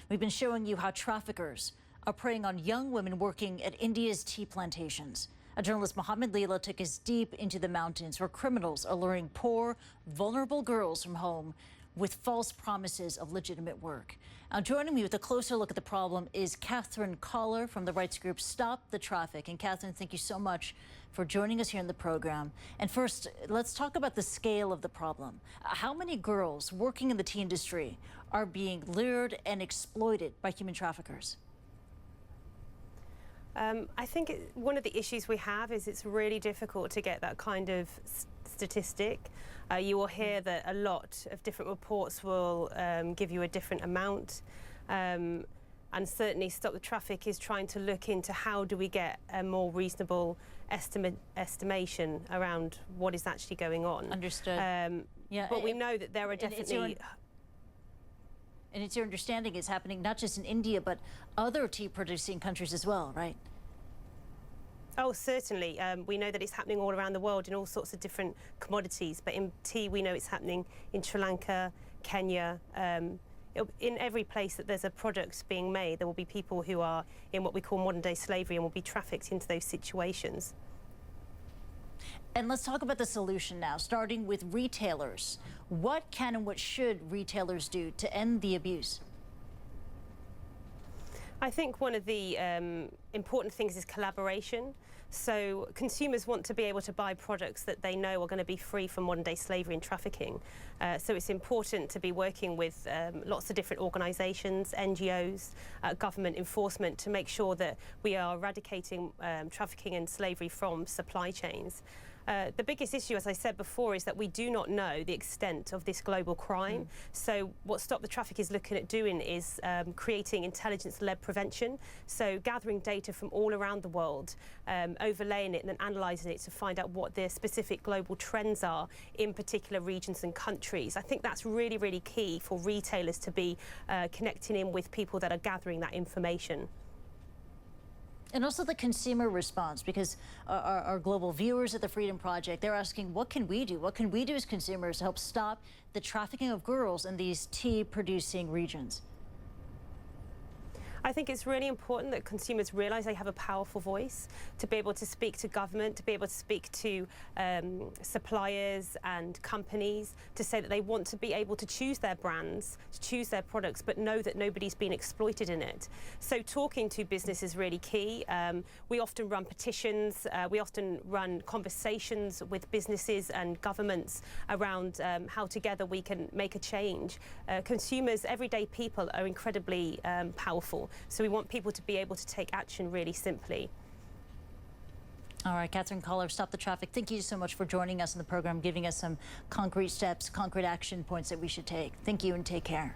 We've been showing you how traffickers are preying on young women working at India's tea plantations. Our journalist Mohammed Leela took us deep into the mountains where criminals are luring poor, vulnerable girls from home with false promises of legitimate work. Now, joining me with a closer look at the problem is Kathryn Collar from the rights group Stop the Traffic. And Kathryn, thank you so much for joining us here in the program. And first, let's talk about the scale of the problem. How many girls working in the tea industry are being lured and exploited by human traffickers? I think one of the issues we have is it's really difficult to get that kind of statistic. You will hear that a lot of different reports will give you a different amount. And certainly Stop the Traffic is trying to look into how do we get a more reasonable estimation around what is actually going on. Understood. But we know that there are definitely... And it's your understanding it's happening not just in India, but other tea-producing countries as well, right? Oh, certainly. We know that it's happening all around the world in all sorts of different commodities. But in tea, we know it's happening in Sri Lanka, Kenya. In every place that there's a product being made, there will be people who are in what we call modern-day slavery and will be trafficked into those situations. And let's talk about the solution now, starting with retailers. What can and what should retailers do to end the abuse? I think one of the important things is collaboration. So consumers want to be able to buy products that they know are going to be free from modern-day slavery and trafficking. So it's important to be working with lots of different organisations, NGOs, government enforcement to make sure that we are eradicating trafficking and slavery from supply chains. The biggest issue, as I said before, is that we do not know the extent of this global crime. So what Stop the Traffic is looking at doing is creating intelligence-led prevention, so gathering data from all around the world, overlaying it and then analysing it to find out what the specific global trends are in particular regions and countries. I think that's really, really key for retailers to be connecting in with people that are gathering that information. And also the consumer response, because our global viewers at the Freedom Project, they're asking, what can we do? What can we do as consumers to help stop the trafficking of girls in these tea-producing regions? I think it's really important that consumers realise they have a powerful voice to be able to speak to government, to be able to speak to suppliers and companies, to say that they want to be able to choose their brands, to choose their products, but know that nobody's been exploited in it. So talking to business is really key. We often run petitions, we often run conversations with businesses and governments around how together we can make a change. Consumers, everyday people, are incredibly powerful. So we want people to be able to take action really simply. All right, Kathryn Collar, Stop the Traffic. Thank you so much for joining us in the program, giving us some concrete steps, concrete action points that we should take. Thank you and take care.